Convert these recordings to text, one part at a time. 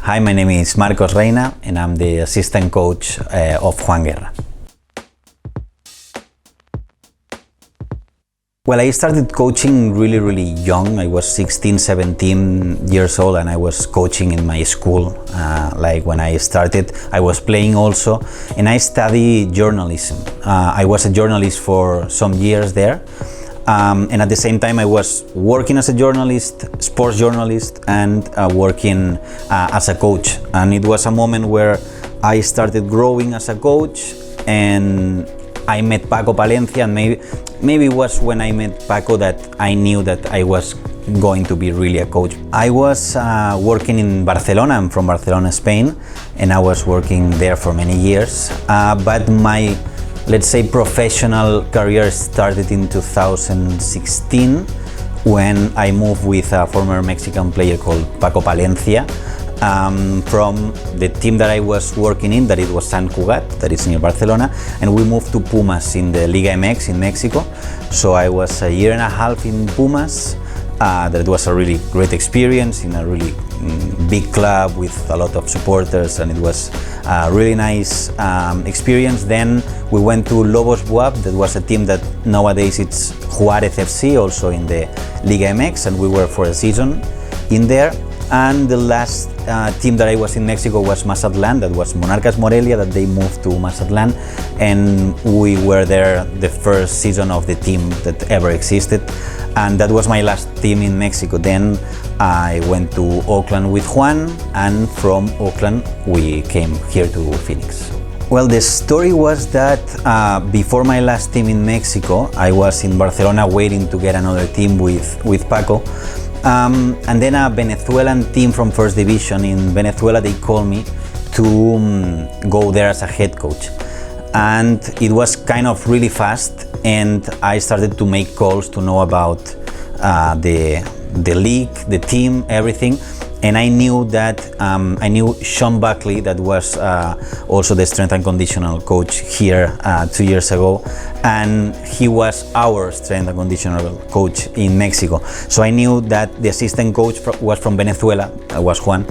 Hi, my name is Marcos Reina and I'm the assistant coach of Juan Guerra. Well, I started coaching really young. I was 16, 17 years old and I was coaching in my school. Like when I started, I was playing also, and I studied journalism. I was a journalist for some years there. And at the same time I was working as a journalist, sports journalist, and working as a coach. And it was a moment where I started growing as a coach, and I met Paco Palencia, and maybe it was when I met Paco that I knew that I was going to be really a coach. I was working in Barcelona. I'm from Barcelona, Spain, and I was working there for many years. But my, let's say, professional career started in 2016 when I moved with a former Mexican player called Paco Palencia from the team that I was working in, that it was San Cugat, that is near Barcelona, and we moved to Pumas in the Liga MX in Mexico. So I was a year and a half in Pumas. That was a really great experience in a really big club with a lot of supporters, and it was a really nice experience. Then we went to Lobos Buap. That was a team that nowadays it's Juarez FC, also in the Liga MX, and we were for a season in there. And the last team that I was in Mexico was Mazatlan. That was Monarcas Morelia, that they moved to Mazatlan, and we were there the first season of the team that ever existed, and that was my last team in Mexico. Then I went to Oakland with Juan, and from Oakland we came here to Phoenix. Well, the story was that before my last team in Mexico, I was in Barcelona waiting to get another team with Paco. And then a Venezuelan team from First Division in Venezuela, they called me to go there as a head coach. And it was kind of really fast, and I started to make calls to know about the league, the team, everything. And I knew that, I knew Sean Buckley, that was also the strength and conditional coach here 2 years ago, and he was our strength and conditional coach in Mexico. So I knew that the assistant coach was from Venezuela, was Juan,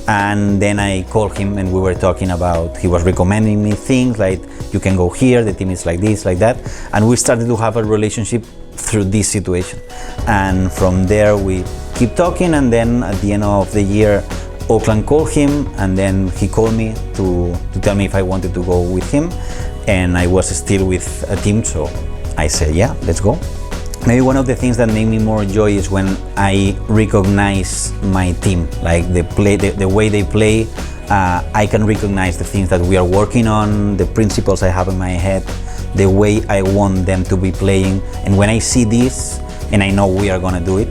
and then I called him and we were talking about, he was recommending me things like, you can go here, the team is like this, like that, and we started to have a relationship through this situation. And from there we keep talking, and then at the end of the year Oakland called him, and then he called me to tell me if I wanted to go with him, and I was still with a team, so I said yeah, let's go. Maybe one of the things that made me more joy is when I recognize my team, like the way they play. I can recognize the things that we are working on, the principles I have in my head, the way I want them to be playing, and when I see this and I know we are gonna do it,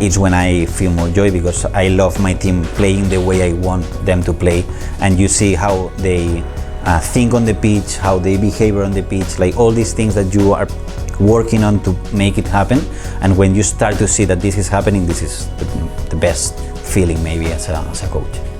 it's when I feel more joy, because I love my team playing the way I want them to play. And you see how they think on the pitch, how they behave on the pitch, like all these things that you are working on to make it happen. And when you start to see that this is happening, this is the best feeling maybe as a coach.